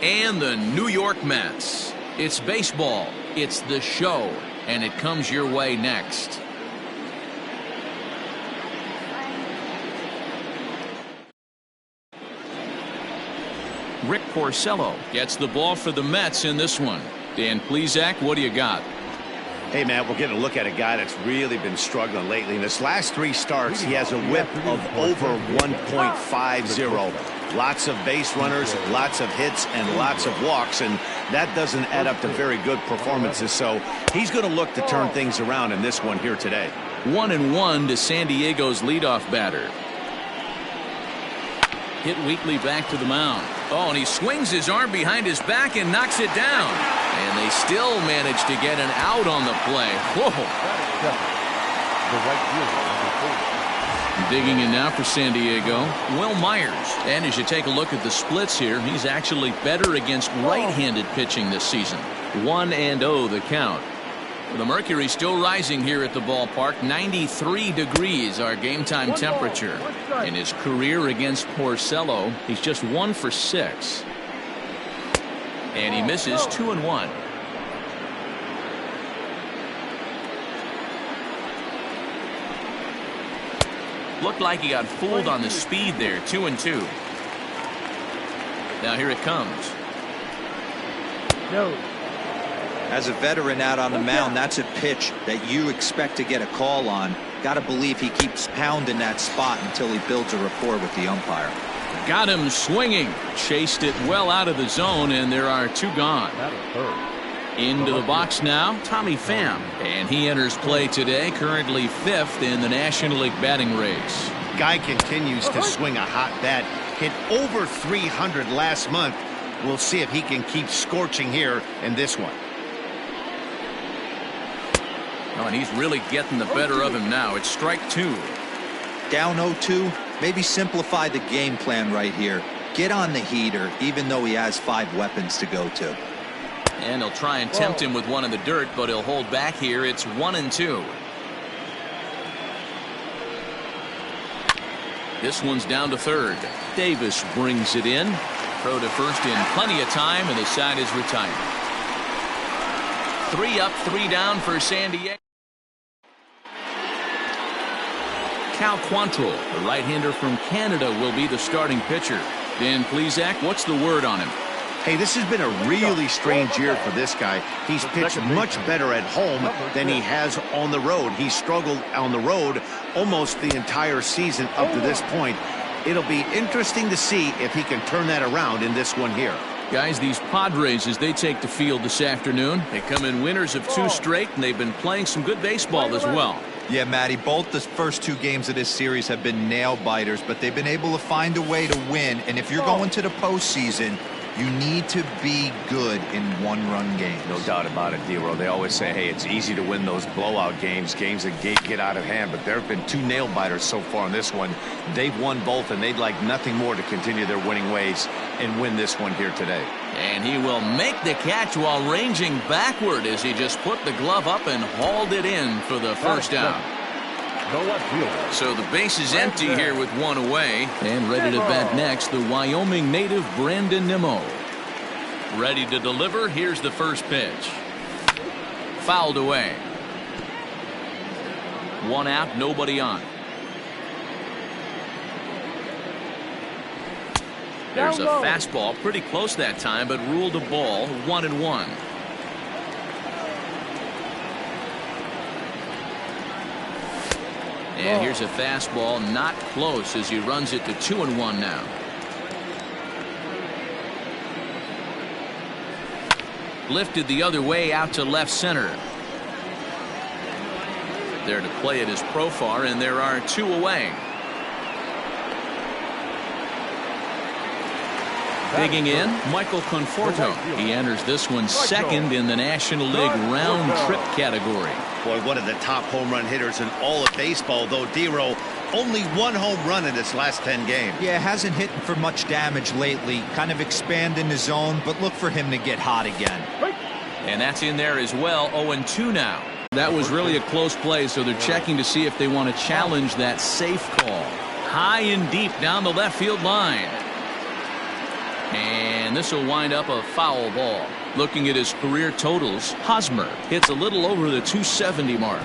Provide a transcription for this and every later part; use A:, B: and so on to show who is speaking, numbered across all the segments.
A: and the New York Mets. It's baseball, it's the show, and it comes your way next. Rick Porcello gets the ball for the Mets in this one. Dan Plesac, what do you got?
B: Hey, man, we're getting a look at a guy that's really been struggling lately. In his last 3 starts, he has a whip of over 1.50. Lots of base runners, lots of hits, and lots of walks, and that doesn't add up to very good performances. So he's going to look to turn things around in this one here today.
A: 1-1 to San Diego's leadoff batter. Hit weakly back to the mound. Oh, and he swings his arm behind his back and knocks it down. And they still manage to get an out on the play. Whoa. Digging in now for San Diego, Will Myers. And as you take a look at the splits here, he's actually better against right-handed pitching this season. 1-0 the count. The mercury still rising here at the ballpark. 93 degrees our game time temperature. In his career against Porcello, he's just 1 for 6. And he misses 2-1. Looked like he got fooled on the speed there. 2-2. Now here it comes.
C: No.
D: As a veteran out on the mound, that's a pitch that you expect to get a call on. Got to believe he keeps pounding that spot until he builds a rapport with the umpire.
A: Got him swinging. Chased it well out of the zone, and there are 2 gone. Into the box now, Tommy Pham. And he enters play today, currently 5th in the National League batting race.
B: Guy continues to swing a hot bat. Hit over 300 last month. We'll see if he can keep scorching here in this one.
A: Oh, and he's really getting the better of him now. It's strike 2.
D: Down 0-2. Maybe simplify the game plan right here. Get on the heater, even though he has 5 weapons to go to.
A: And he'll try and tempt him with one in the dirt, but he'll hold back here. It's 1-2. This one's down to third. Davis brings it in. Throw to first in plenty of time, and the side is retired. 3 up, 3 down for San Diego. Cal Quantrill, the right-hander from Canada, will be the starting pitcher. Dan Plesac, what's the word on him?
B: Hey, this has been a really strange year for this guy. He's pitched much better at home than he has on the road. He struggled on the road almost the entire season up to this point. It'll be interesting to see if he can turn that around in this one here.
A: Guys, these Padres, as they take the field this afternoon, they come in winners of 2 straight, and they've been playing some good baseball as well.
D: Yeah, Matty, both the first 2 games of this series have been nail-biters, but they've been able to find a way to win. And if you're going to the postseason, you need to be good in 1-run games.
B: No doubt about it, D-Row. They always say, hey, it's easy to win those blowout games that get out of hand, but there have been 2 nail-biters so far in this one. They've won both, and they'd like nothing more to continue their winning ways and win this one here today.
A: And he will make the catch while ranging backward as he just put the glove up and hauled it in for the first down. So the base is empty here with 1 away. And ready to bat next, the Wyoming native Brandon Nimmo. Ready to deliver. Here's the first pitch. Fouled away. 1 out, nobody on. There's a fastball pretty close that time, but ruled a ball. 1-1. And here's a fastball not close as he runs it to 2-1 now. Lifted the other way out to left center. There to play it is Profar, and there are 2 away. Digging in, Michael Conforto. He enters this one 2nd in the National League round trip category.
B: Boy, one of the top home run hitters in all of baseball, though, D-Row, only 1 home run in his last 10 games.
D: Yeah, hasn't hit for much damage lately. Kind of expanding the zone, but look for him to get hot again.
A: And that's in there as well. 0-2 now. That was really a close play, so they're checking to see if they want to challenge that safe call. High and deep down the left field line. And this will wind up a foul ball. Looking at his career totals, Hosmer hits a little over the 270 mark.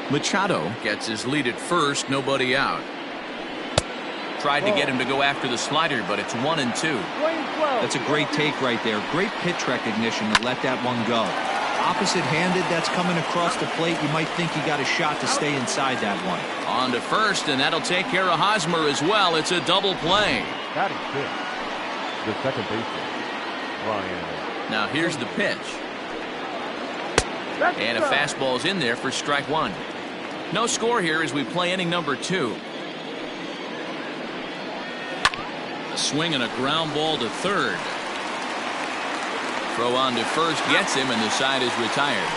A: Machado gets his lead at first, nobody out. Tried to get him to go after the slider, but it's 1-2.
D: That's a great take right there. Great pitch recognition to let that one go. Opposite-handed, that's coming across the plate. You might think you got a shot to stay inside that one.
A: On to first, and that'll take care of Hosmer as well. It's a double play.
C: Batting fifth, the second baseman, Ryan.
A: Now here's the pitch. And a fastball's in there for strike one. No score here as we play inning number 2. A swing and a ground ball to third. Throw on to first gets him, and the side is retired.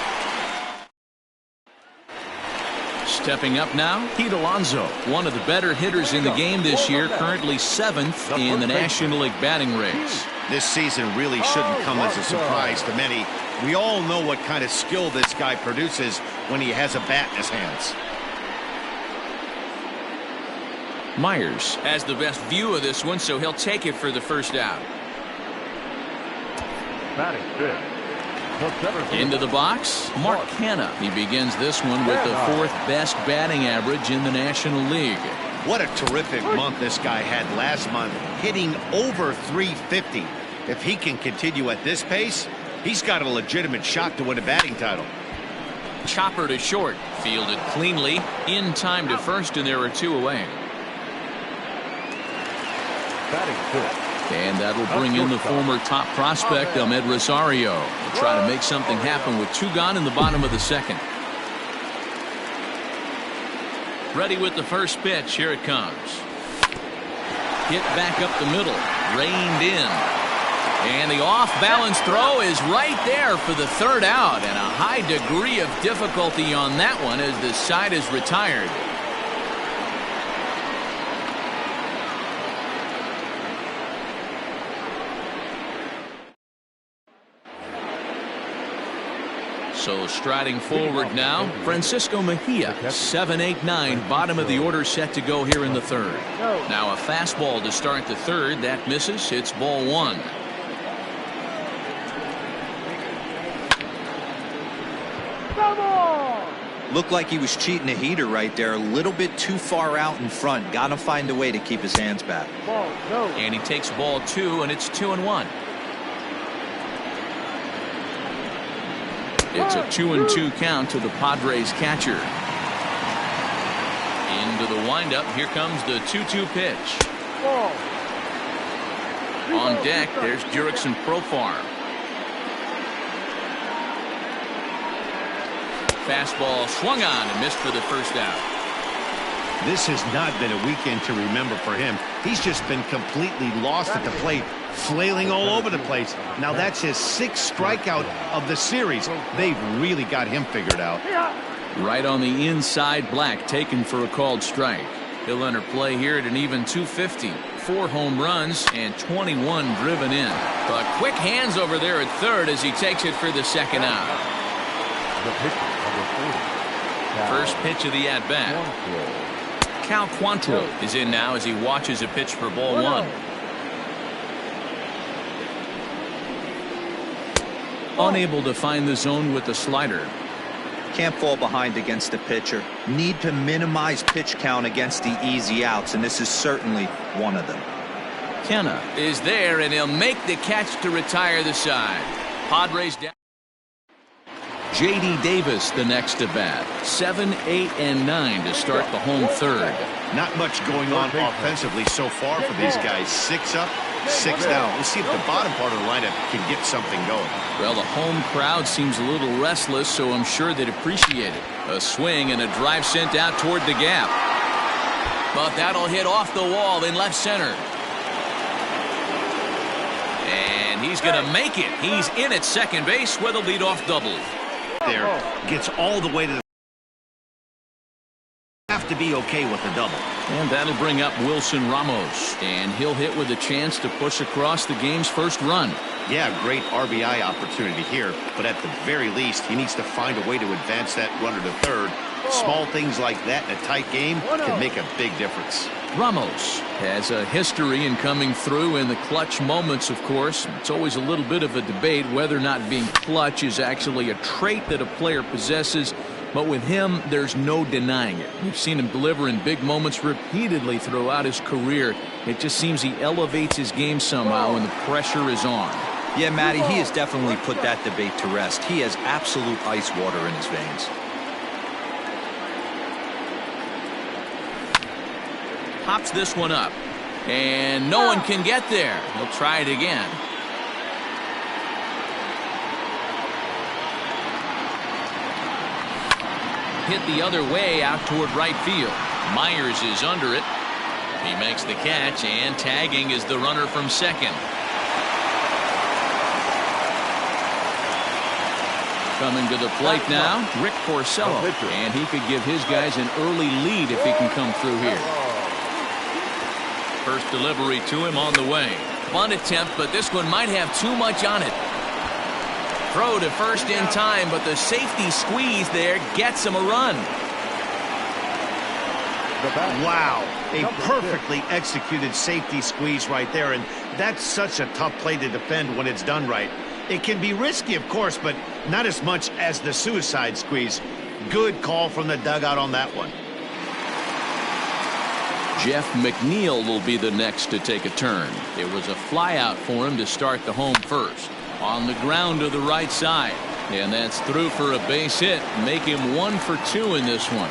A: Stepping up now, Pete Alonso, one of the better hitters in the game this year, currently 7th in the National League batting race.
B: This season really shouldn't come as a surprise to many. We all know what kind of skill this guy produces when he has a bat in his hands.
A: Myers has the best view of this one, so he'll take it for the first out.
C: Batting fifth.
A: Into the box, Mark Canha. He begins this one with the 4th best batting average in the National League.
B: What a terrific month this guy had last month, hitting over 350. If he can continue at this pace, he's got a legitimate shot to win a batting title.
A: Chopper to short, fielded cleanly, in time to first, and there are 2 away.
C: Batting fifth.
A: And that'll bring in the former top prospect, Ahmed Rosario, to try to make something happen with 2 gone in the bottom of the second. Ready with the first pitch. Here it comes. Hit back up the middle. Reined in. And the off-balance throw is right there for the 3rd out. And a high degree of difficulty on that one as the side is retired. So striding forward now, Francisco Mejia, 7-8-9, bottom of the order set to go here in the 3rd. Now a fastball to start the 3rd. That misses. It's ball 1.
D: Looked like he was cheating a heater right there. A little bit too far out in front. Got to find a way to keep his hands back.
A: And he takes ball 2, and it's 2-1. It's a 2-2 count to the Padres catcher. Into the windup. Here comes the 2-2 pitch. On deck, there's Jurickson Profar. Fastball swung on and missed for the first out.
B: This has not been a weekend to remember for him. He's just been completely lost at the plate, flailing all over the place. Now that's his 6th strikeout of the series. They've really got him figured out.
A: Right on the inside, Black taken for a called strike. He'll enter play here at an even 250. 4 home runs and 21 driven in. But quick hands over there at 3rd as he takes it for the 2nd out. First pitch of the at-bat. Cal Quantrill is in now as he watches a pitch for ball 1. Unable to find the zone with the slider.
D: Can't fall behind against the pitcher. Need to minimize pitch count against the easy outs, and this is certainly one of them.
A: Canha is there, and he'll make the catch to retire the side. Padres down. J.D. Davis the next to bat. 7, 8, and 9 to start the home 3rd.
B: Not much going on offensively so far for these guys. 6 up, 6 down. We'll see if the bottom part of the lineup can get something going.
A: Well, the home crowd seems a little restless, so I'm sure they'd appreciate it. A swing and a drive sent out toward the gap. But that'll hit off the wall in left center. And he's going to make it. He's in at second base with a leadoff double.
B: There gets all the way to the have to be okay with the double.
A: And that'll bring up Wilson Ramos, and he'll hit with a chance to push across the game's first run.
B: Yeah, great RBI opportunity here, but at the very least he needs to find a way to advance that runner to 3rd Small things like that in a tight game can make a big difference.
A: Ramos has a history in coming through in the clutch moments, of course. It's always a little bit of a debate whether or not being clutch is actually a trait that a player possesses. But with him, there's no denying it. We've seen him deliver in big moments repeatedly throughout his career. It just seems he elevates his game somehow when the pressure is on.
D: Yeah, Matty, he has definitely put that debate to rest. He has absolute ice water in his veins.
A: Pops this one up. And no one can get there. He'll try it again. Hit the other way out toward right field. Myers is under it. He makes the catch, and tagging is the runner from second. Coming to the plate now, Rick Porcello, and he could give his guys an early lead if he can come through here. First delivery to him on the way. Bunt attempt, but this one might have too much on it. Throw to first in time, but the safety squeeze there gets him a run.
B: Wow, a perfectly executed safety squeeze right there, and that's such a tough play to defend when it's done right. It can be risky, of course, but not as much as the suicide squeeze. Good call from the dugout on that one.
A: Jeff McNeil will be the next to take a turn. It was a fly out for him to start the home first. On the ground to the right side. And that's through for a base hit. Make him 1 for 2 in this one.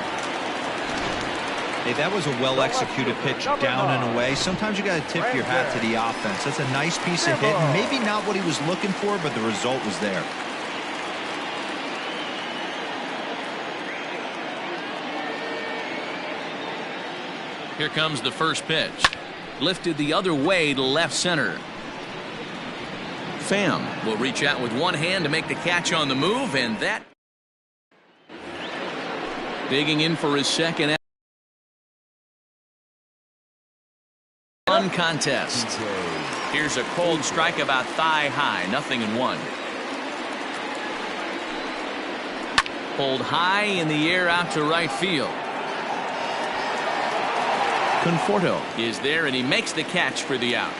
D: Hey, that was a well-executed pitch down and away. Sometimes you got to tip your hat to the offense. That's a nice piece of hit. Maybe not what he was looking for, but the result was there.
A: Here comes the first pitch. Lifted the other way to left center. Pham will reach out with one hand to make the catch on the move, and that digging in for his second run contest. Here's a cold strike about thigh high, 0-1. Pulled high in the air out to right field. Conforto is there, and he makes the catch for the out.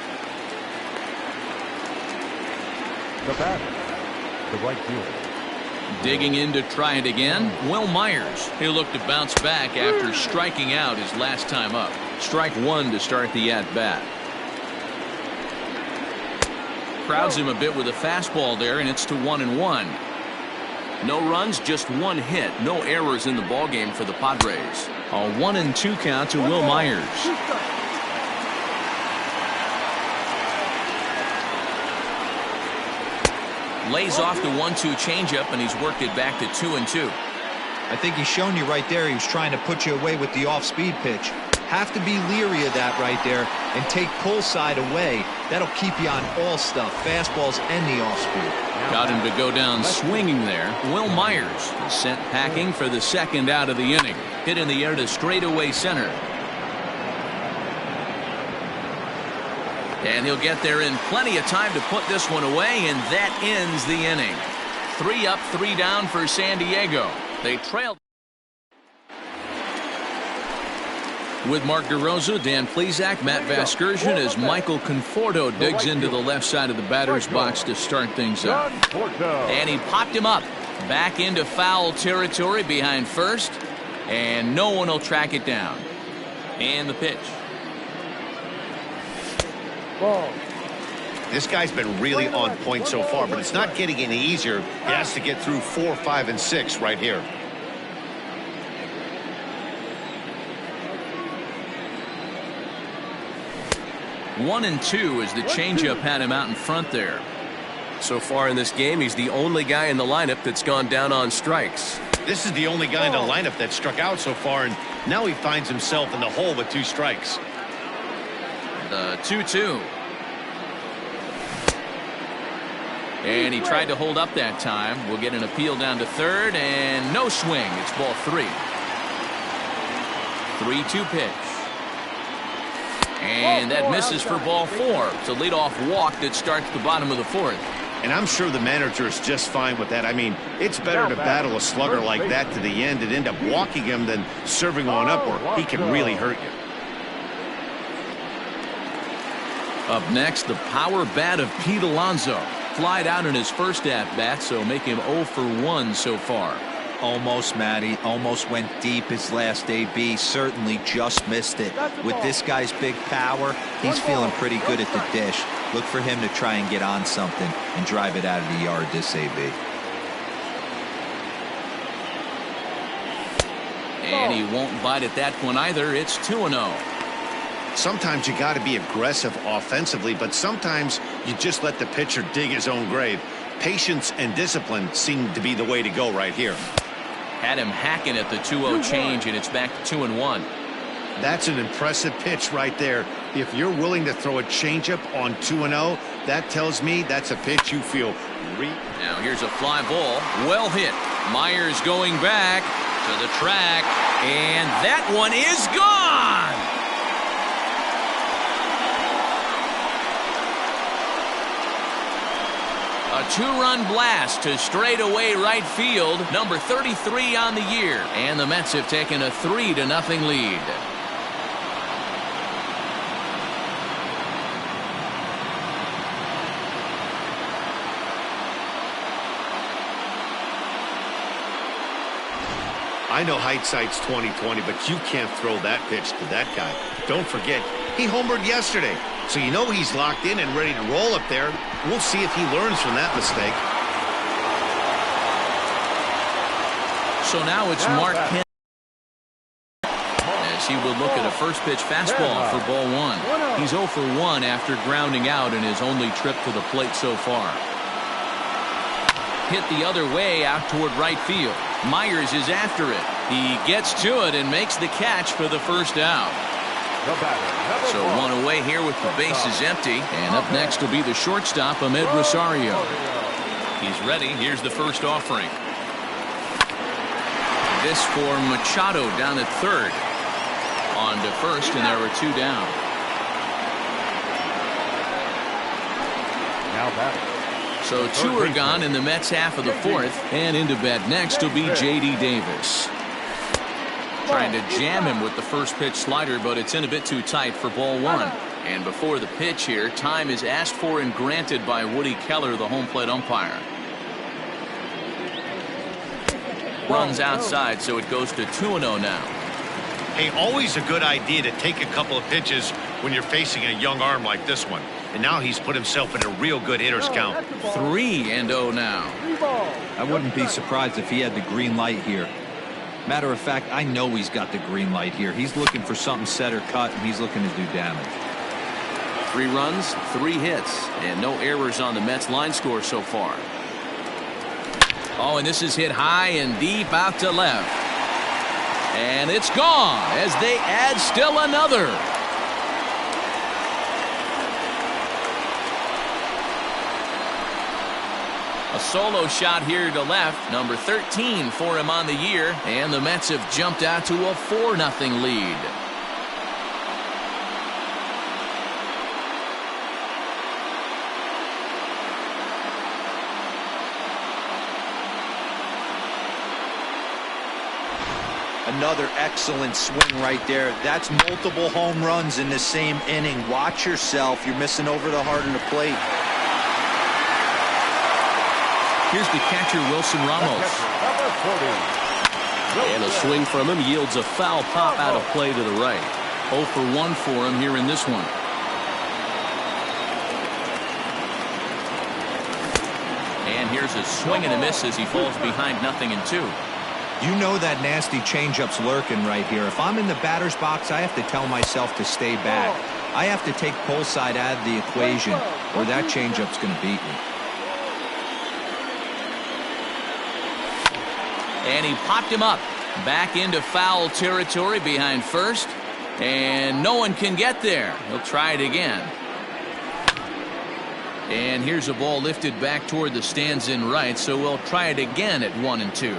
C: The batter, the right fielder.
A: Digging in to try it again, Will Myers. He'll look to bounce back after striking out his last time up. Strike one to start the at-bat. Crowds him a bit with a fastball there, and it's to 1-1. No runs, just one hit. No errors in the ballgame for the Padres. A 1-2 count to Will Myers. Lays off the 1-2 changeup, and he's worked it back to 2-2.
D: I think he's shown you right there he was trying to put you away with the off-speed pitch. Have to be leery of that right there and take pull side away. That'll keep you on all stuff, fastballs and the off-speed.
A: Got him to go down swinging there. Will Myers is sent packing for the second out of the inning. Hit in the air to straightaway center. And he'll get there in plenty of time to put this one away, and that ends the inning. 3 up, 3 down for San Diego. They trailed. With Mark DeRosa, Dan Plesac, Matt Vasgersian as Michael Conforto digs into the left side of the batter's box to start things up. And he popped him up. Back into foul territory behind first. And no one will track it down. And the pitch.
B: This guy's been really on point so far, but it's not getting any easier. He has to get through 4, 5, and 6 right here.
A: One and two as the changeup had him out in front there.
E: So far in this game, he's the only guy in the lineup that's gone down on strikes.
B: This is the only guy in the lineup that struck out so far, and now he finds himself in the hole with 2 strikes.
A: The 2-2. And he tried to hold up that time. We'll get an appeal down to third, and no swing. It's ball 3. 3-2 pitch. And that misses for ball 4. It's a leadoff walk that starts the bottom of the 4th.
B: And I'm sure the manager is just fine with that. I mean, it's better to battle a slugger like that to the end and end up walking him than serving on up, or he can really hurt you.
A: Up next, the power bat of Pete Alonso. Flied out in his first at-bat, so make him 0 for 1 so far.
D: Almost, Matty. Almost went deep his last AB. Certainly just missed it. With this guy's big power, he's feeling pretty good at the dish. Look for him to try and get on something and drive it out of the yard this AB.
A: And he won't bite at that one either. It's 2-0.
B: Sometimes you got to be aggressive offensively, but sometimes you just let the pitcher dig his own grave. Patience and discipline seem to be the way to go right here.
A: Had him hacking at the 2-0 change, and it's back to 2-1.
B: That's an impressive pitch right there. If you're willing to throw a changeup on 2-0, that tells me that's a pitch you feel.
A: Now here's a fly ball. Well hit. Myers going back to the track, and that one is gone. A two-run blast to straightaway right field, number 33 on the year, and the Mets have taken a 3-0 lead.
B: I know hindsight's 20/20, but you can't throw that pitch to that guy. Don't forget, he homered yesterday, so you know he's locked in and ready to roll up there. We'll see if he learns from that mistake.
A: So now it's Mark Kent as he will look at a first pitch fastball for ball one. He's 0 for 1 after grounding out in his only trip to the plate so far. Hit the other way out toward right field. Myers is after it. He gets to it and makes the catch for the first out. So one away here with the bases empty. And up next will be the shortstop, Ahmed Rosario. He's ready. Here's the first offering. This for Machado down at third. On to first, and there are 2 down.
C: Now batting.
A: So 2 are gone in the Mets half of the fourth, and into bat next will be J.D. Davis. Trying to jam him with the first pitch slider, but it's in a bit too tight for ball one. And before the pitch here, time is asked for and granted by Woody Keller, the home plate umpire. Runs outside, so it goes to 2-0 now.
B: Hey, always a good idea to take a couple of pitches when you're facing a young arm like this one. And now he's put himself in a real good hitter's count.
A: 3-0 now.
D: I wouldn't be surprised if he had the green light here. Matter of fact, I know he's got the green light here. He's looking for something set or cut, and he's looking to do damage.
A: 3 runs, 3 hits, and no errors on the Mets line score so far. Oh, and this is hit high and deep out to left. And it's gone as they add still another. A solo shot here to left, number 13 for him on the year, and the Mets have jumped out to a 4-0 lead.
D: Another excellent swing right there. That's multiple home runs in the same inning. Watch yourself. You're missing over the heart of the plate.
A: Here's the catcher, Wilson Ramos. And a swing from him yields a foul pop out of play to the right. 0 for 1 for him here in this one. And here's a swing and a miss as he falls behind 0-2.
D: You know that nasty changeup's lurking right here. If I'm in the batter's box, I have to tell myself to stay back. I have to take pull side out of the equation, or that changeup's going to beat me.
A: And he popped him up back into foul territory behind first, and no one can get there. He'll try it again. And here's a ball lifted back toward the stands in right, so we'll try it again at 1-2.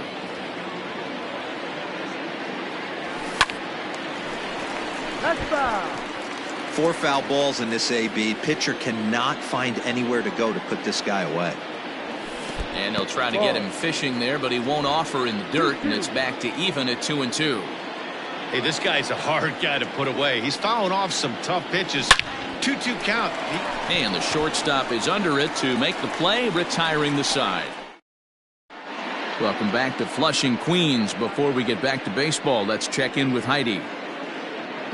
D: Four foul balls in this AB. Pitcher cannot find anywhere to go to put this guy away.
A: And they'll try to get him fishing there, but he won't offer in the dirt, and it's back to even at 2-2.
B: Hey, this guy's a hard guy to put away. He's fouling off some tough pitches. 2-2 count.
A: And the shortstop is under it to make the play, retiring the side. Welcome back to Flushing, Queens. Before we get back to baseball, let's check in with Heidi.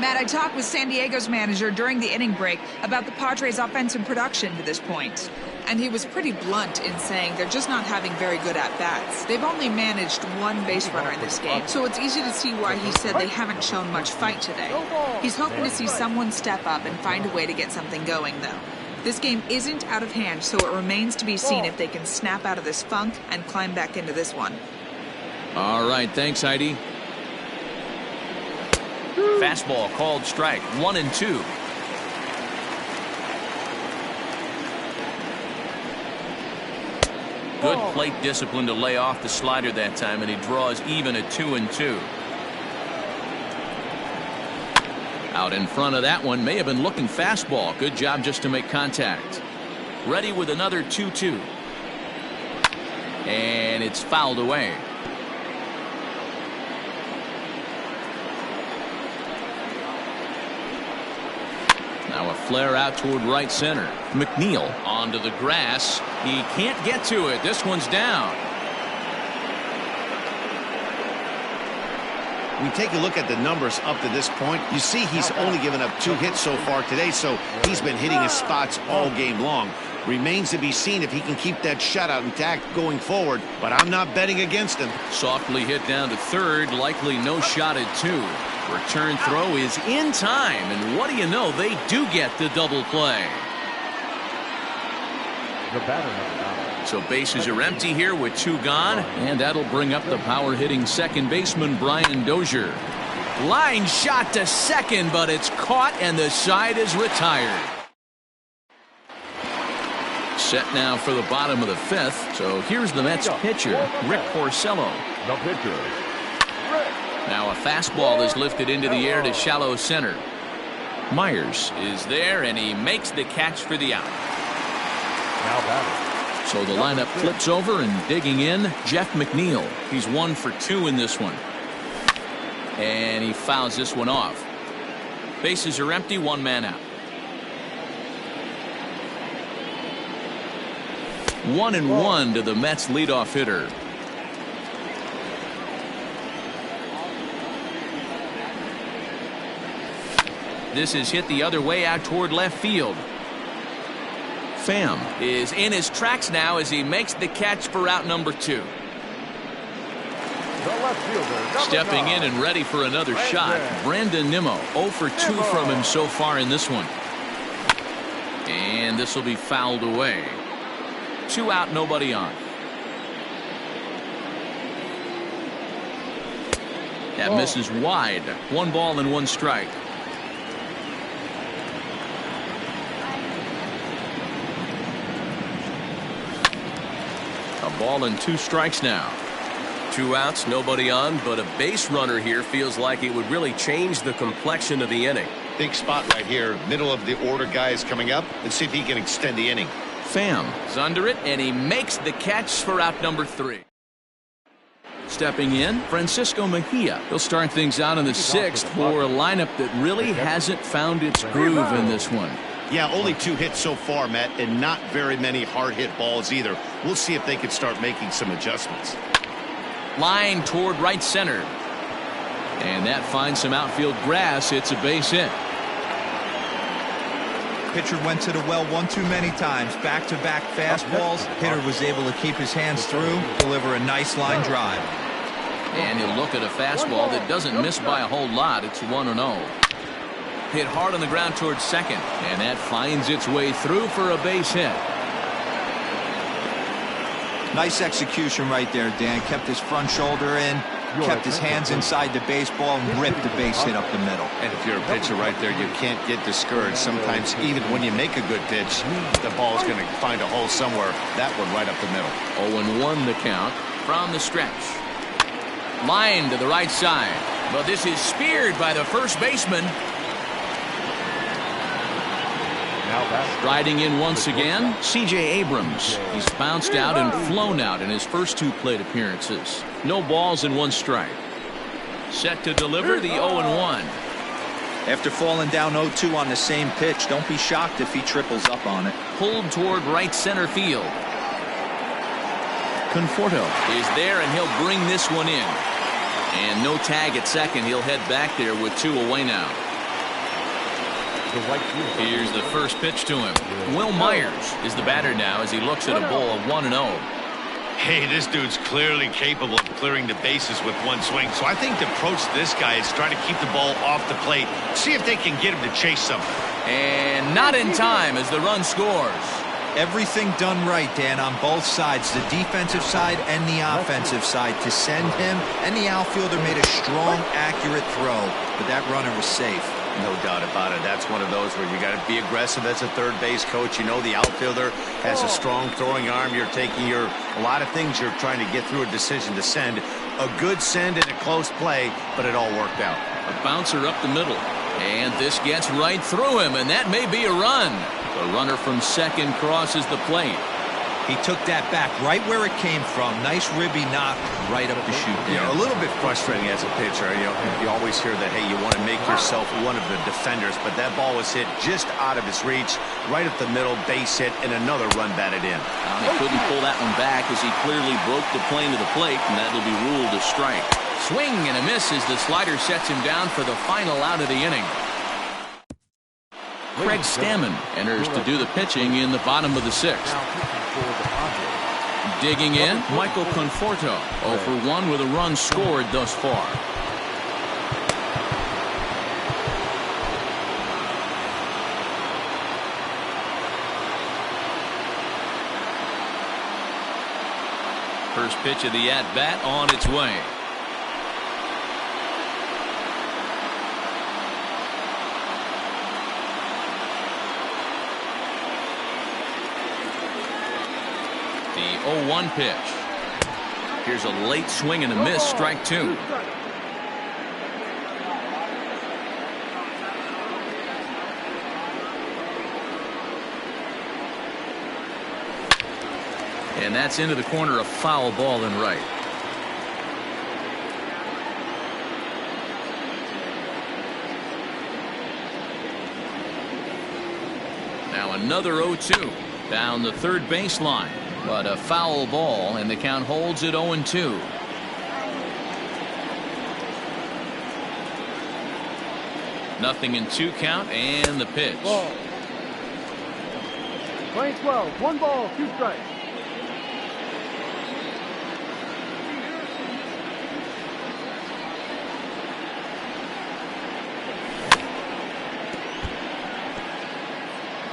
F: Matt, I talked with San Diego's manager during the inning break about the Padres' offensive production to this point. And he was pretty blunt in saying they're just not having very good at-bats. They've only managed one base runner in this game, so it's easy to see why he said they haven't shown much fight today. He's hoping to see someone step up and find a way to get something going, though. This game isn't out of hand, so it remains to be seen if they can snap out of this funk and climb back into this one.
A: All right, thanks, Heidi. Fastball called strike, 1-2. Good plate discipline to lay off the slider that time, and he draws even at 2-2. Out in front of that one, may have been looking fastball. Good job just to make contact. Ready with another 2-2. And it's fouled away. Now a flare out toward right center. McNeil onto the grass. He can't get to it. This one's down.
B: We take a look at the numbers up to this point. You see he's only given up 2 hits so far today, so he's been hitting his spots all game long. Remains to be seen if he can keep that shutout intact going forward, but I'm not betting against him.
A: Softly hit down to third, likely no shot at 2. Return throw is in time, and what do you know, they do get the double play.
C: The batter number 9.
A: So bases are empty here with 2 gone, and that'll bring up the power-hitting second baseman Brian Dozier. Line shot to second, but it's caught, and the side is retired. Set now for the bottom of the 5th. So here's the Mets pitcher, Rick Porcello.
C: The pitcher,
A: Now a fastball is lifted into the air to shallow center. Myers is there, and he makes the catch for the out.
C: now batting.
A: So the lineup flips over, and digging in, Jeff McNeil. He's 1 for 2 in this one. And he fouls this one off. Bases are empty, 1 man out. 1-1 to the Mets leadoff hitter. This is hit the other way out toward left field. Pham is in his tracks now as he makes the catch for out number 2.
C: The left fielder, number
A: Stepping
C: 9.
A: in and ready for another shot, Brandon Nimmo. 0 for 2 from him so far in this one. And this will be fouled away. 2 out, nobody on. That misses wide. 1 ball and 1 strike. A ball and 2 strikes now.
E: 2 outs, nobody on, but a base runner here feels like it would really change the complexion of the inning.
B: Big spot right here. Middle of the order guy is coming up. Let's see if he can extend the inning.
A: Pham is under it, and he makes the catch for out number 3. Stepping in, Francisco Mejia. He'll start things out in the 6th for a lineup that really hasn't found its groove in this one.
B: Yeah, only 2 hits so far, Matt, and not very many hard hit balls either. We'll see if they can start making some adjustments.
A: Line toward right center. And that finds some outfield grass. It's a base hit.
D: Pitcher went to the well one too many times. Back-to-back fastballs. Hitter was able to keep his hands through, deliver a nice line drive.
A: And he'll look at a fastball that doesn't miss by a whole lot. It's 1-0. Hit hard on the ground towards second, and that finds its way through for a base hit.
D: Nice execution right there, Dan. Kept his front shoulder in, kept his hands inside the baseball, and ripped the base hit up the middle.
B: And if you're a pitcher right there, you can't get discouraged. Sometimes even when you make a good pitch, the ball's going to find a hole somewhere. That one right up the middle.
A: 0-1 the count from the stretch. Line to the right side, but this is speared by the first baseman.
C: Now batting.
A: Riding in once again, C.J. Abrams. He's bounced out and flown out in his first 2 plate appearances. No balls and 1 strike. Set to deliver the 0-1.
D: After falling down 0-2 on the same pitch, don't be shocked if he triples up on it.
A: Pulled toward right center field. Conforto is there, and he'll bring this one in. And no tag at second. He'll head back there with 2 away now. Here's the first pitch to him. Will Myers is the batter now as he looks at a ball of 1-0.
B: Hey, this dude's clearly capable of clearing the bases with 1 swing. So I think the approach to this guy is trying to keep the ball off the plate. See if they can get him to chase something.
A: And not in time as the run scores.
D: Everything done right, Dan, on both sides, the defensive side and the offensive side, to send him, and the outfielder made a strong, accurate throw, but that runner was safe.
B: No doubt about it. That's one of those where you got to be aggressive as a third base coach. You know the outfielder has a strong throwing arm. You're taking a lot of things you're trying to get through a decision to send. A good send and a close play, but it all worked out.
A: A bouncer up the middle. And this gets right through him, and that may be a run. The runner from second crosses the plate.
D: He took that back right where it came from. Nice ribby knock right up the chute there.
B: You know, a little bit frustrating as a pitcher. You always hear that, hey, you want to make yourself one of the defenders, but that ball was hit just out of his reach, right up the middle, base hit, and another run batted in.
A: He couldn't pull that one back as he clearly broke the plane to the plate, and that'll be ruled a strike. Swing and a miss as the slider sets him down for the final out of the inning. Craig Stammen enters to do the pitching in the bottom of the 6th. Digging in, Michael Conforto, 0 for 1 with a run scored thus far. First pitch of the at-bat on its way. The 0-1 pitch. Here's a late swing and a miss, strike 2. And that's into the corner, a foul ball in right. Now another 0-2 down the third baseline. But a foul ball, and the count holds at 0-2. Nothing in 2 count, and the pitch.
G: Play 12, 1 ball, 2 strikes.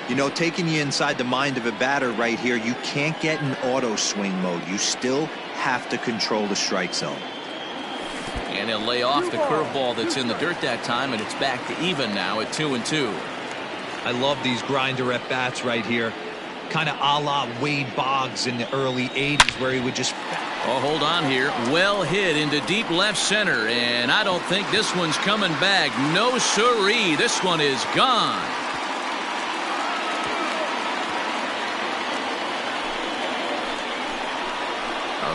D: You know, taking you inside the mind of a batter right here, you can't get in auto swing mode. You still have to control the strike zone.
A: And he'll lay off the curveball that's in the dirt that time, and it's back to even now at 2-2.
D: I love these grinder at bats right here. Kind of a la Wade Boggs in the early 80s where he would just...
A: Oh, hold on here. Well hit into deep left center, and I don't think this one's coming back. No siree. This one is gone.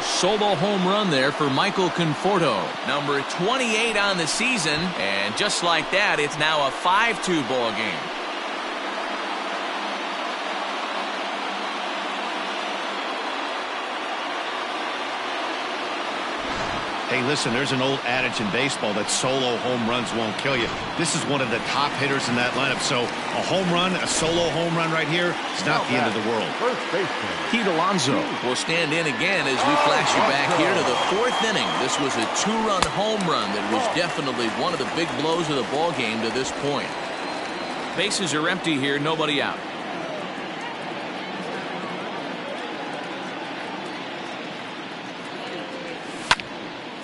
A: Solo home run there for Michael Conforto. Number 28 on the season, and just like that, it's now a 5-2 ball game.
B: Hey, listen, there's an old adage in baseball that solo home runs won't kill you. This is one of the top hitters in that lineup. So a home run, a solo home run right here, is not the end of the world.
C: First baseman.
A: Pete Alonso will stand in again as we flash you back here to the 4th inning. This was a 2-run home run that was definitely one of the big blows of the ball game to this point. Bases are empty here, nobody out.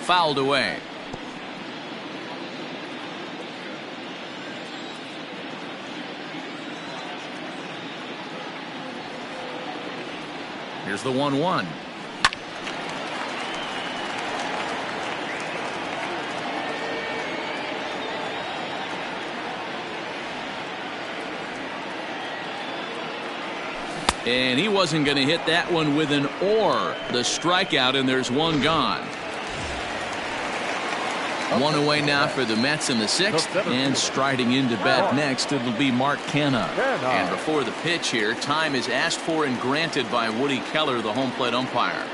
A: Fouled away. Here's the 1-1. And he wasn't going to hit that one with an or. The strikeout, and there's one gone. One away now for the Mets in the sixth, and striding into bat next, it'll be Mark Canha. And before the pitch here, time is asked for and granted by Woody Keller, the home plate umpire.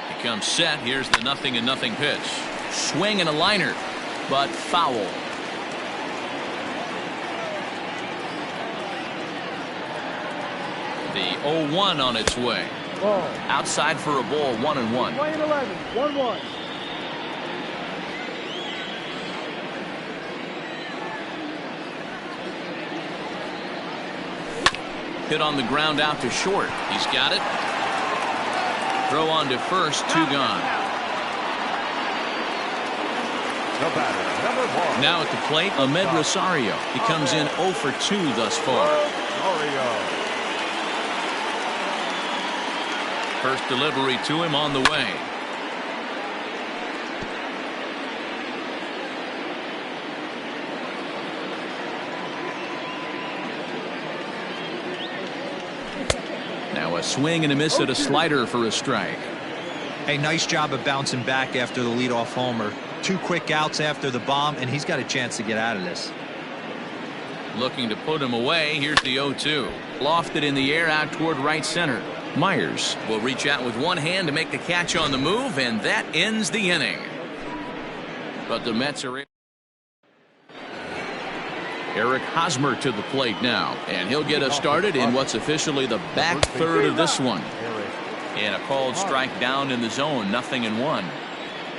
A: He comes set. Here's the 0-0 pitch. Swing and a liner, but foul. The 0-1 on its way. Outside for a ball, 1-1.
G: Playing 11, 1-1.
A: Hit on the ground out to short. He's got it. Throw on to first, 2 gone.
C: The batter, number 1.
A: Now at the plate, Ahmed Rosario. He comes in 0 for 2 thus far.
C: Rosario.
A: First delivery to him on the way. Now a swing and a miss at a slider for a strike.
D: Hey, nice job of bouncing back after the leadoff homer. 2 quick outs after the bomb, and he's got a chance to get out of this.
A: Looking to put him away. Here's the 0-2. Lofted in the air out toward right center. Myers will reach out with one hand to make the catch on the move, and that ends the inning. But the Mets are Eric Hosmer to the plate now, and he'll get us started in what's officially the back third of this one. And a called strike down in the zone, 0-1.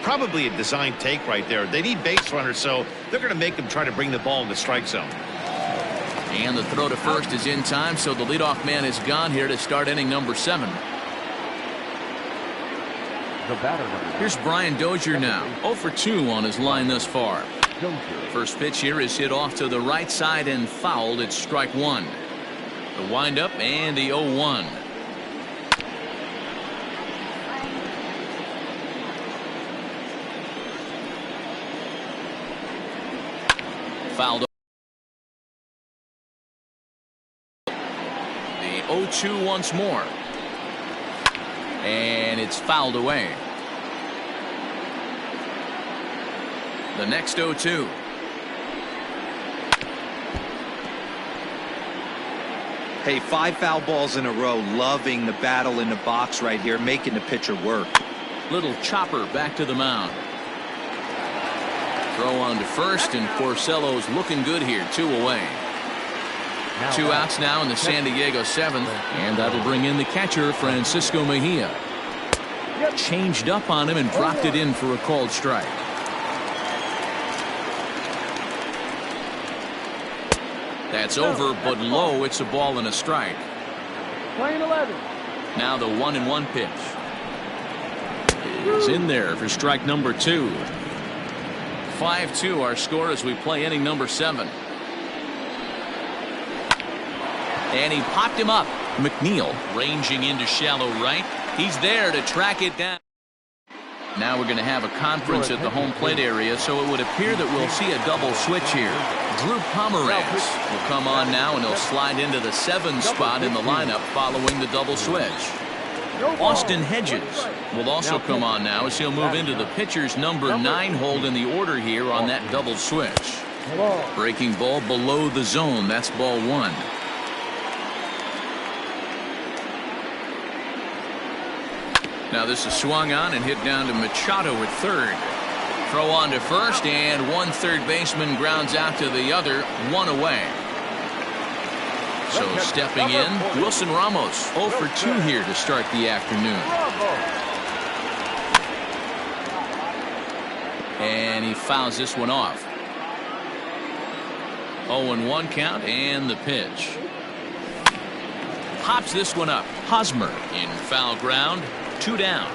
B: Probably a design take right there. They need base runners, so they're going to make them try to bring the ball in the strike zone.
A: And the throw to first is in time, so the leadoff man is gone here to start inning number 7.
C: The batter, number 1.
A: Here's Brian Dozier now, 0 for 2 on his line thus far.
C: Dozier.
A: First pitch here is hit off to the right side and fouled. It's strike 1. The windup and the 0-1. Fouled. 0-2 once more, and it's fouled away. The next 0-2.
D: Hey, 5 foul balls in a row. Loving the battle in the box right here, making the pitcher work.
A: Little chopper back to the mound. Throw on to first, and Porcello's looking good here. 2 away. 2 outs now in the San Diego 7th, and that'll bring in the catcher, Francisco Mejia. Changed up on him and dropped it in for a called strike. That's over, but low. It's a ball and a strike.
G: Playing 11.
A: Now the 1-1 pitch is in there for strike number 2. 5-2 our score as we play inning number 7. And he popped him up. McNeil ranging into shallow right. He's there to track it down. Now we're going to have a conference at the home plate area, so it would appear that we'll see a double switch here. Drew Pomeranz will come on now, and he'll slide into the 7 spot in the lineup following the double switch. Austin Hedges will also come on now as he'll move into the pitcher's number 9 hold in the order here on that double switch. Breaking ball below the zone. That's ball 1. Now this is swung on and hit down to Machado at third. Throw on to first, and one third baseman grounds out to the other, 1 away. So stepping in, Wilson Ramos, 0 for 2 here to start the afternoon. And he fouls this one off. 0-1 count, and the pitch. Pops this one up. Hosmer in foul ground. 2 down.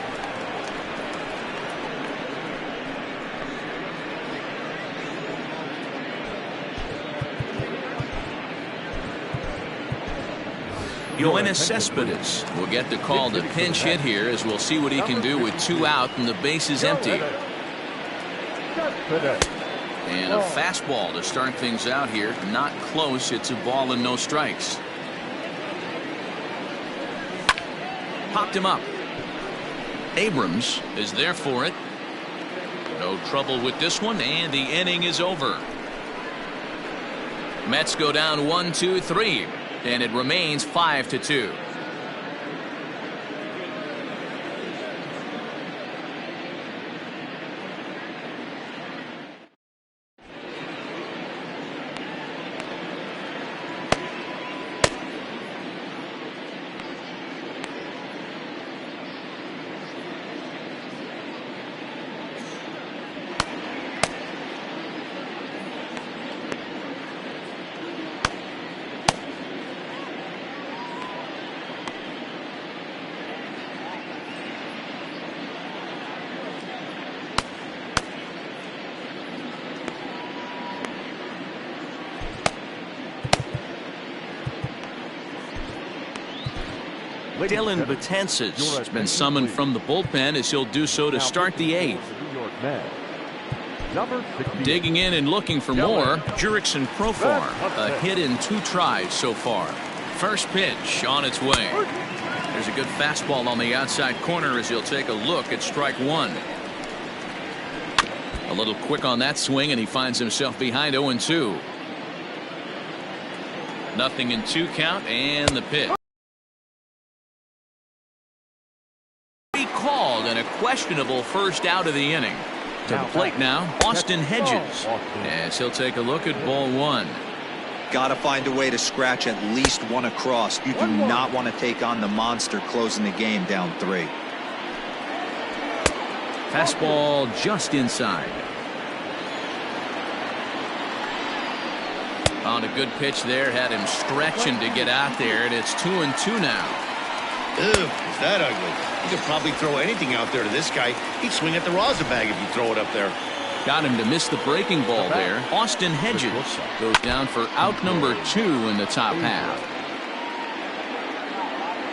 A: Yoenis Cespedes will get the call to pinch hit here, as we'll see what he can do with 2 out and the base is empty. And a fastball to start things out here. Not close. It's a ball and no strikes. Popped him up. Abrams is there for it. No trouble with this one, and the inning is over. Mets go down 1-2-3, and it remains 5-2. Dylan Betances has been summoned from the bullpen as he'll do so to start the eighth. Digging in and looking for more, Jurickson Profar. A hit in 2 tries so far. First pitch on its way. There's a good fastball on the outside corner as he'll take a look at strike 1. A little quick on that swing, and he finds himself behind 0-2. Nothing in 2 count, and the pitch. Called and a questionable first out of the inning. To the plate now, Austin Hedges, as he'll take a look at ball 1.
D: Got to find a way to scratch at least one across. You do not want to take on the monster closing the game down 3.
A: Fastball just inside. On a good pitch there, had him stretching to get out there, and it's 2-2 now.
B: Ew, is that ugly? You could probably throw anything out there to this guy. He'd swing at the rosin bag if you throw it up there.
A: Got him to miss the breaking ball there. Austin Hedges goes down for out number 2 in the top half.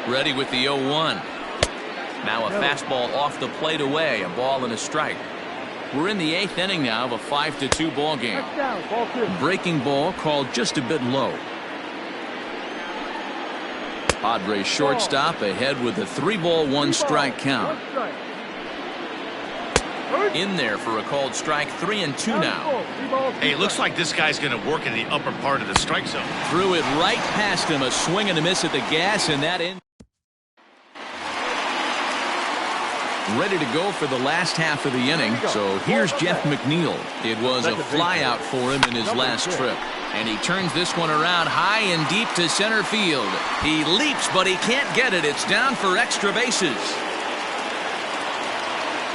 A: Ready with the 0-1. Now a fastball off the plate away. A ball and a strike. We're in the 8th inning now of a 5-2 ball game. Breaking ball called just a bit low. Padres shortstop ahead with a 3-ball 1-strike count. In there for a called strike. 3-2 now.
B: Hey, it looks like this guy's going to work in the upper part of the strike zone.
A: Threw it right past him. A swing and a miss at the gas, and that in. Ready to go for the last half of the inning. So here's Jeff McNeil. It was a fly out for him in his last trip. And he turns this one around high and deep to center field. He leaps, but he can't get it. It's down for extra bases.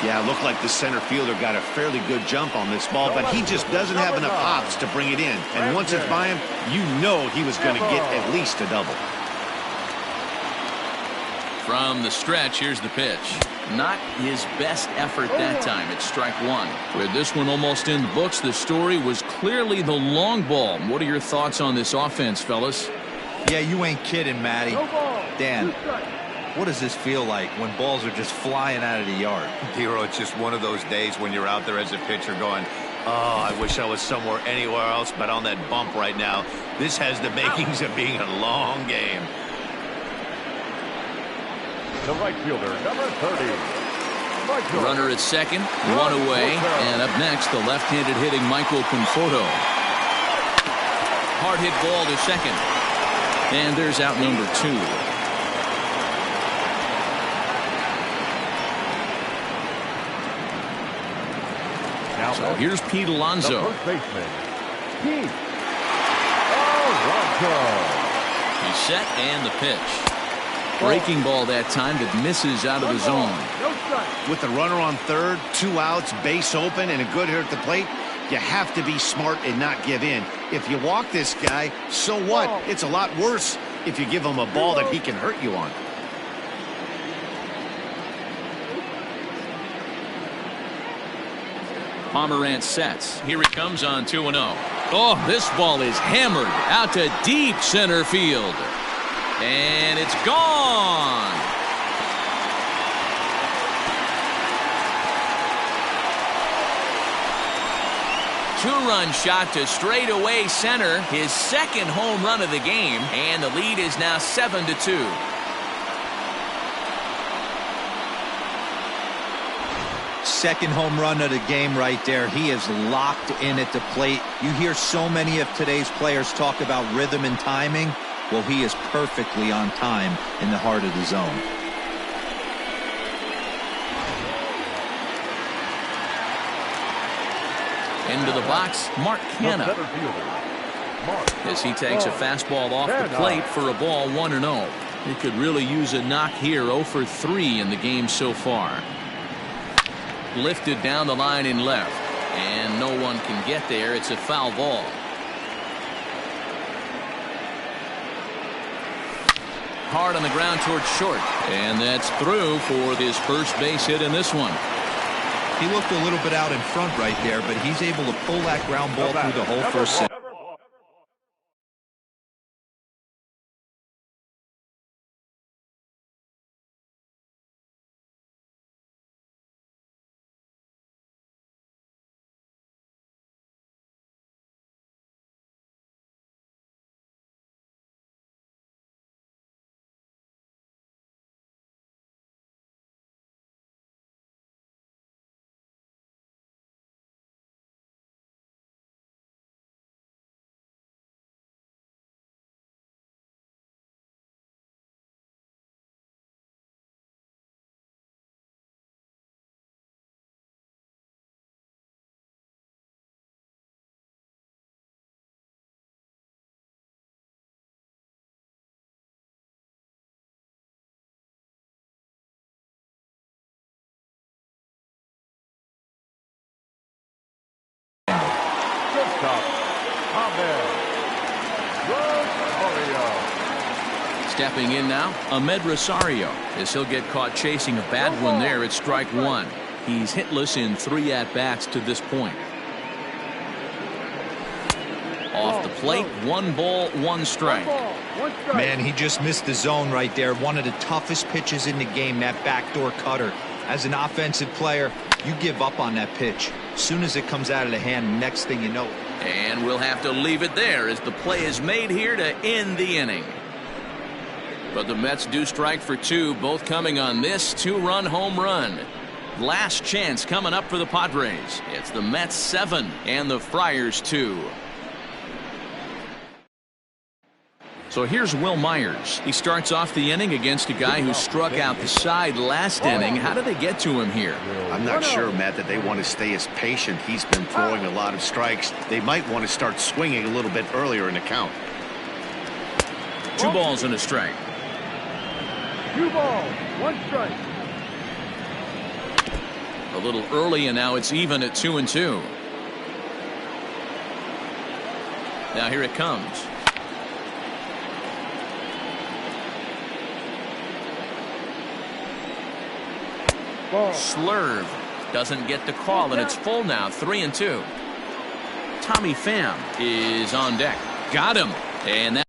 B: Yeah, it looked like the center fielder got a fairly good jump on this ball, but he just doesn't have enough hops to bring it in. And once it's by him, you know he was going to get at least a double.
A: From the stretch, here's the pitch. Not his best effort that time. It's strike 1. With this one almost in the books, the story was clearly the long ball. What are your thoughts on this offense, fellas?
D: Yeah, you ain't kidding, Matty. Dan, what does this feel like when balls are just flying out of the yard?
B: Hero, it's just one of those days when you're out there as a pitcher going, oh, I wish I was somewhere anywhere else but on that bump right now. This has the makings of being a long game.
C: The right fielder, number 30.
A: Runner at second, 1 away, and up next, the left-handed hitting Michael Conforto. Hard hit ball to second, and there's out number 2. So here's Pete Alonso.
C: First baseman, Pete Alonso.
A: He's set and the pitch. Breaking ball that time that misses out of the zone.
B: With the runner on third, 2 outs, base open, and a good hitter at the plate, you have to be smart and not give in. If you walk this guy, so what? It's a lot worse if you give him a ball that he can hurt you on.
A: Pomerantz sets. Here he comes on 2-0. Oh, this ball is hammered out to deep center field. And it's gone. Two-run shot to straightaway center, his second home run of the game, and the lead is now 7-2.
D: Second home run of the game right there. He is locked in at the plate. You hear so many of today's players talk about rhythm and timing. Well, he is perfectly on time in the heart of the zone.
A: Into the box, Mark Canna, as he takes a fastball off the plate for a ball 1-0. He could really use a knock here. 0 for 3 in the game so far. Lifted down the line in left, and no one can get there. It's a foul ball. Hard on the ground towards short, and that's through for his first base hit in this one.
D: He looked a little bit out in front right there, but he's able to pull that ground ball through the whole first set.
A: Stepping in now, Ahmed Rosario, as he'll get caught chasing a bad one there at strike one. He's hitless in 3 at-bats to this point. Off the plate, 1 ball, 1 strike.
D: Man, he just missed the zone right there. One of the toughest pitches in the game, that backdoor cutter. As an offensive player, you give up on that pitch. As soon as it comes out of the hand, next thing you know.
A: And we'll have to leave it there as the play is made here to end the inning. But the Mets do strike for 2, both coming on this 2-run home run. Last chance coming up for the Padres. It's the Mets 7 and the Friars 2. So here's Will Myers. He starts off the inning against a guy who struck out the side last inning. How did they get to him here?
B: I'm not sure, Matt, that they want to stay as patient. He's been throwing a lot of strikes. They might want to start swinging a little bit earlier in the count.
A: 2 balls and a strike.
G: 2 balls, 1 strike.
A: A little early, and now it's even at 2-2. Now here it comes. Slurve doesn't get the call, and it's full now. 3-2. Tommy Pham is on deck. Got him, and that.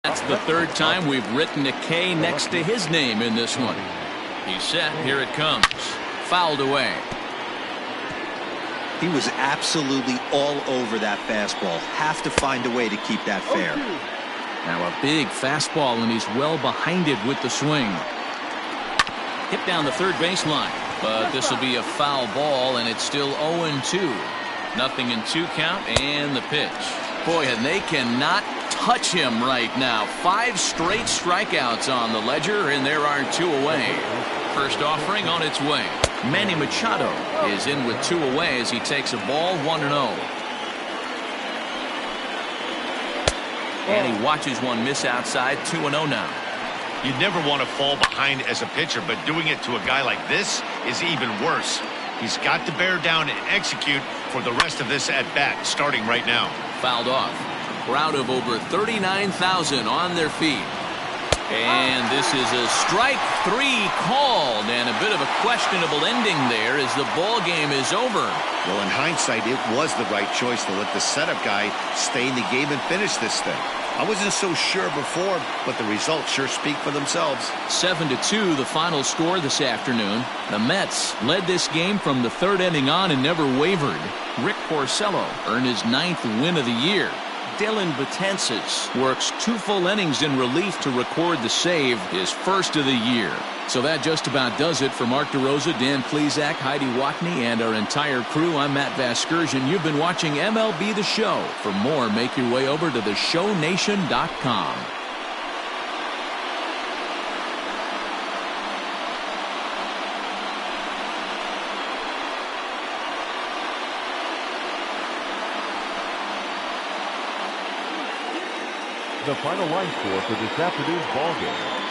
A: That's the 3rd time we've written a K next to his name in this one. He's set. Here it comes. Fouled away.
D: He was absolutely all over that fastball. Have to find a way to keep that fair.
A: Now a big fastball, and he's well behind it with the swing. Hit down the third baseline, but this will be a foul ball, and it's still 0-2. Nothing in 2 count, and the pitch. Boy, and they cannot touch him right now. 5 straight strikeouts on the ledger, and there are 2 away. First offering on its way. Manny Machado is in with 2 away as he takes a ball 1-0. And he watches one miss outside. 2-0 now.
B: You never want to fall behind as a pitcher, but doing it to a guy like this is even worse. He's got to bear down and execute for the rest of this at-bat, starting right now.
A: Fouled off. Crowd of over 39,000 on their feet. And this is a strike 3 called, and a bit of a questionable ending there as the ball game is over.
B: Well, in hindsight, it was the right choice to let the setup guy stay in the game and finish this thing. I wasn't so sure before, but the results sure speak for themselves.
A: 7-2 the final score this afternoon. The Mets led this game from the 3rd inning on and never wavered. Rick Porcello earned his 9th win of the year. Dylan Betances works 2 full innings in relief to record the save, his first of the year. So that just about does it for Mark DeRosa, Dan Plesac, Heidi Watney, and our entire crew. I'm Matt Vasgersian. You've been watching MLB The Show. For more, make your way over to theshownation.com.
C: The final line score for this afternoon's ball game.